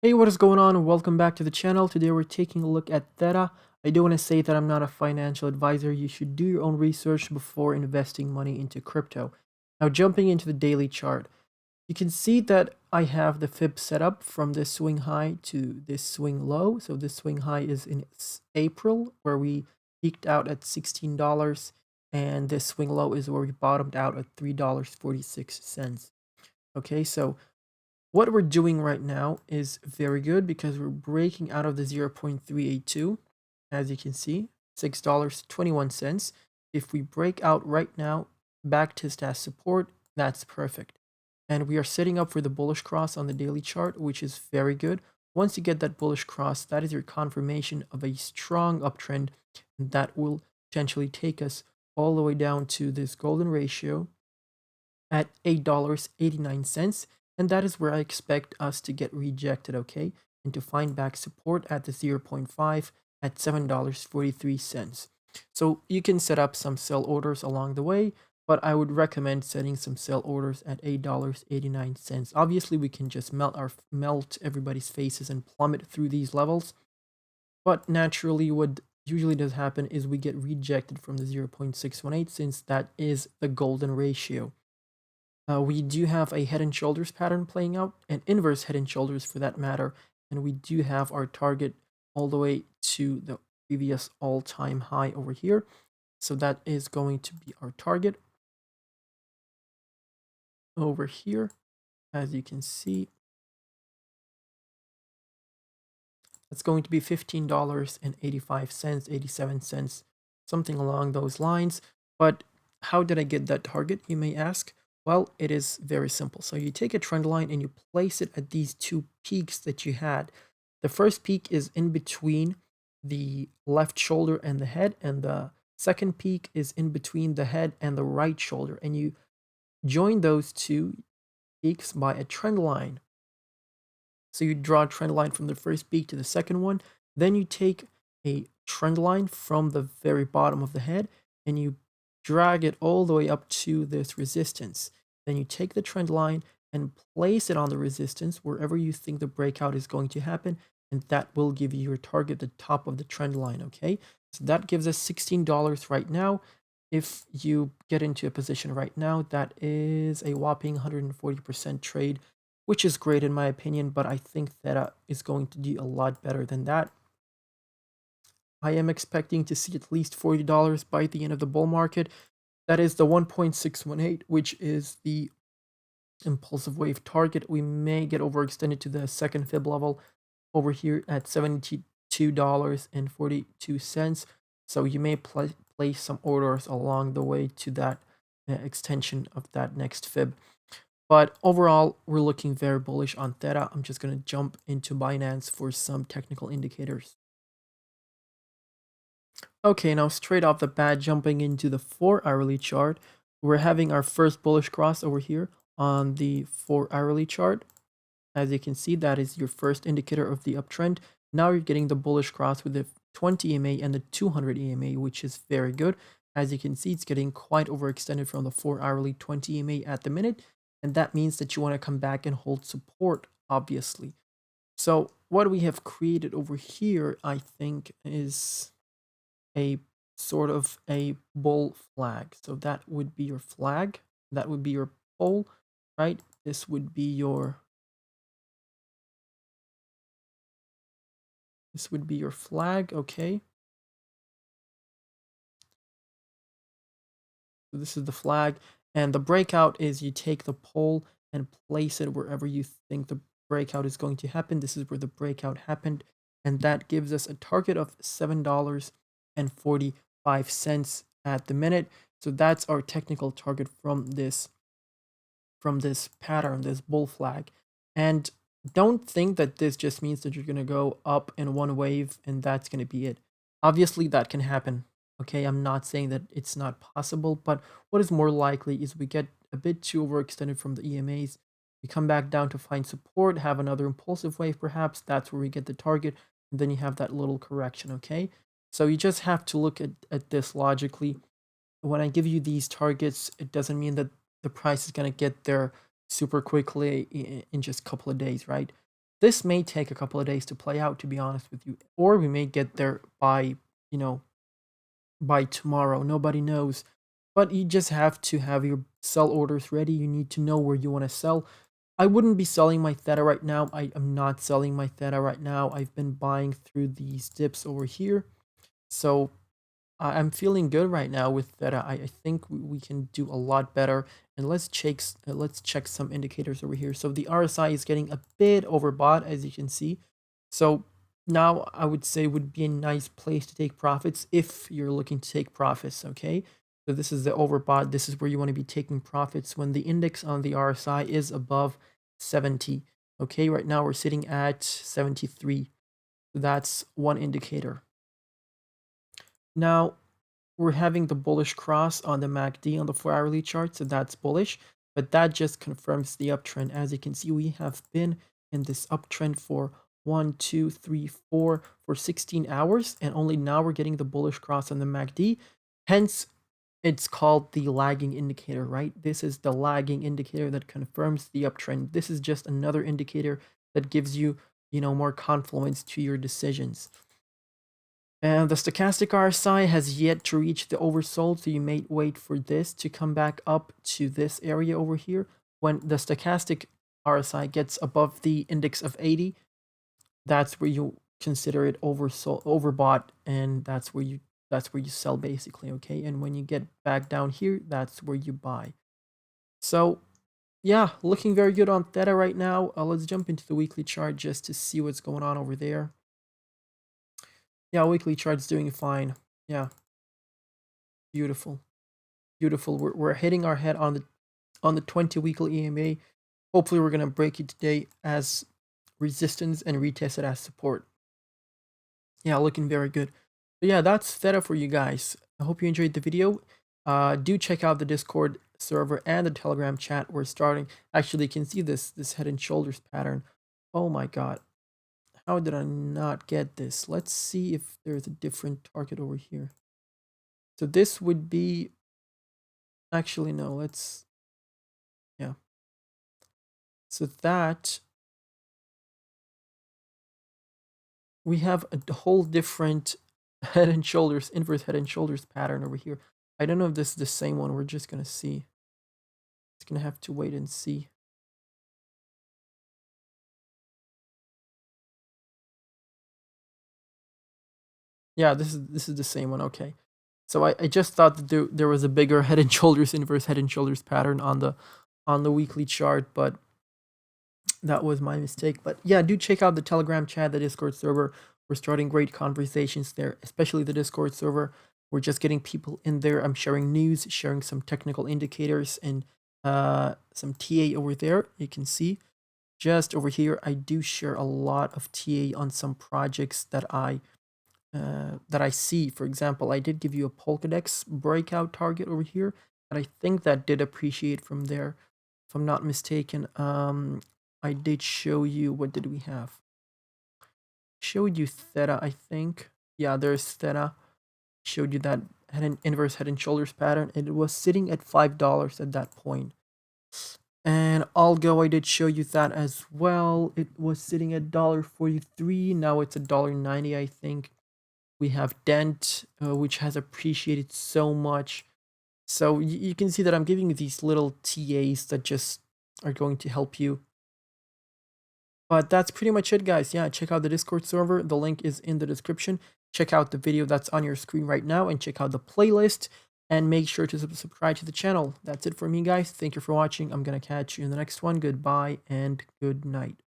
Hey, what is going on? Welcome back to the channel. Today we're taking a look at Theta. I do want to say that I'm not a financial advisor. You should do your own research before investing money into crypto. Now, jumping into the daily chart, you can see that I have the fib set up from this swing high to this swing low. So this swing high is in April, where we peaked out at $16, and this swing low is where we bottomed out at $3.46. Okay, so what we're doing right now is very good because we're breaking out of the 0.382, as you can see, $6.21. If we break out right now, back test as support, that's perfect. And we are setting up for the bullish cross on the daily chart, which is very good. Once you get that bullish cross, that is your confirmation of a strong uptrend that will potentially take us all the way down to this golden ratio at $8.89, and that is where I expect us to get rejected, okay, and to find back support at the 0.5 at $7.43. So you can set up some sell orders along the way, but I would recommend setting some sell orders at $8.89. Obviously, we can just melt everybody's faces and plummet through these levels, but naturally what usually does happen is we get rejected from the 0.618 since that is the golden ratio. We do have a head and shoulders pattern playing out, an inverse head and shoulders for that matter, and we do have our target all the way to the previous all-time high over here. So that is going to be our target over here, as you can see. That's going to be $15.85, 87 cents, something along those lines. But how did I get that target, you may ask? Well, it is very simple. So you take a trend line and you place it at these two peaks that you had. The first peak is in between the left shoulder and the head, and the second peak is in between the head and the right shoulder. And you join those two peaks by a trend line. So you draw a trend line from the first peak to the second one. Then you take a trend line from the very bottom of the head and you drag it all the way up to this resistance. Then you take the trend line and place it on the resistance wherever you think the breakout is going to happen, and that will give you your target, the top of the trend line, okay? So that gives us $16 right now. If you get into a position right now, that is a whopping 140% trade, which is great in my opinion, but I think Theta is going to do a lot better than that. I am expecting to see at least $40 by the end of the bull market. That is the 1.618, which is the impulsive wave target. We may get overextended to the second fib level over here at $72.42. So you may place some orders along the way to that extension of that next fib. But overall, we're looking very bullish on Theta. I'm just going to jump into Binance for some technical indicators. Okay, now straight off the bat, jumping into the 4-hourly chart, we're having our first bullish cross over here on the 4-hourly chart. As you can see, that is your first indicator of the uptrend. Now you're getting the bullish cross with the 20 EMA and the 200 EMA, which is very good. As you can see, it's getting quite overextended from the 4-hourly 20 EMA at the minute, and that means that you want to come back and hold support, obviously. So what we have created over here, I think, is a sort of a bull flag. So that would be your flag. That would be your pole, right? This would be your flag, okay? So this is the flag, and the breakout is you take the pole and place it wherever you think the breakout is going to happen. This is where the breakout happened, and that gives us a target of $7.45 at the minute. So that's our technical target from this pattern, this bull flag. And don't think that this just means that you're going to go up in one wave and that's going to be it. Obviously, that can happen. Okay, I'm not saying that it's not possible, but what is more likely is we get a bit too overextended from the EMAs. We come back down to find support, have another impulsive wave perhaps. That's where we get the target. And then you have that little correction, okay? So you just have to look at this logically. When I give you these targets, it doesn't mean that the price is going to get there super quickly in just a couple of days, right? This may take a couple of days to play out, to be honest with you, or we may get there by, you know, by tomorrow. Nobody knows. But you just have to have your sell orders ready. You need to know where you want to sell. I wouldn't be selling my Theta right now. I am not selling my Theta right now. I've been buying through these dips over here. So I'm feeling good right now with that. I think we can do a lot better. And let's check some indicators over here. So the RSI is getting a bit overbought, as you can see. So now I would say would be a nice place to take profits if you're looking to take profits. Okay. So this is the overbought. This is where you want to be taking profits when the index on the RSI is above 70. Okay. Right now we're sitting at 73. So that's one indicator. Now, we're having the bullish cross on the MACD on the 4-hourly chart, so that's bullish, but that just confirms the uptrend. As you can see, we have been in this uptrend for 1, 2, 3, 4 for 16 hours, and only now we're getting the bullish cross on the MACD. Hence, it's called the lagging indicator, right? This is the lagging indicator that confirms the uptrend. This is just another indicator that gives you, more confluence to your decisions. And the stochastic RSI has yet to reach the oversold, so you may wait for this to come back up to this area over here. When the stochastic RSI gets above the index of 80, that's where you consider it overbought, and that's where you sell basically, okay? And when you get back down here, that's where you buy. So yeah, looking very good on Theta right now. Let's jump into the weekly chart just to see what's going on over there. Yeah, weekly chart's doing fine. Yeah, beautiful, beautiful. We're hitting our head on the 20 weekly EMA. Hopefully, we're gonna break it today as resistance and retest it as support. Yeah, looking very good. But yeah, that's Theta for you guys. I hope you enjoyed the video. Do check out the Discord server and the Telegram chat. We're starting. Actually, you can see this head and shoulders pattern. Oh my god. How did I not get this? Let's see if there's a different target over here. So this would be, actually no, let's, yeah. So that, we have a whole different head and shoulders, inverse head and shoulders pattern over here. I don't know if this is the same one. We're just going to see. It's going to have to wait and see. Yeah, this is the same one. Okay. So I just thought that there was a bigger head and shoulders, inverse head and shoulders pattern on the weekly chart, but that was my mistake. But yeah, do check out the Telegram chat, the Discord server. We're starting great conversations there, especially the Discord server. We're just getting people in there. I'm sharing news, sharing some technical indicators, and some TA over there. You can see just over here, I do share a lot of TA on some projects that I see. For example, I did give you a Polkadex breakout target over here, but I think that did appreciate from there, if I'm not mistaken. I did show you, what did we have? Showed you Theta, I think. Yeah, there's Theta. Showed you that inverse head and shoulders pattern. It was sitting at $5 at that point. And Algo, I did show you that as well. It was sitting at $1.43. Now it's at $1.90, I think. We have Dent, which has appreciated so much. So you can see that I'm giving you these little TAs that just are going to help you. But that's pretty much it, guys. Yeah, check out the Discord server. The link is in the description. Check out the video that's on your screen right now and check out the playlist. And make sure to subscribe to the channel. That's it for me, guys. Thank you for watching. I'm going to catch you in the next one. Goodbye and good night.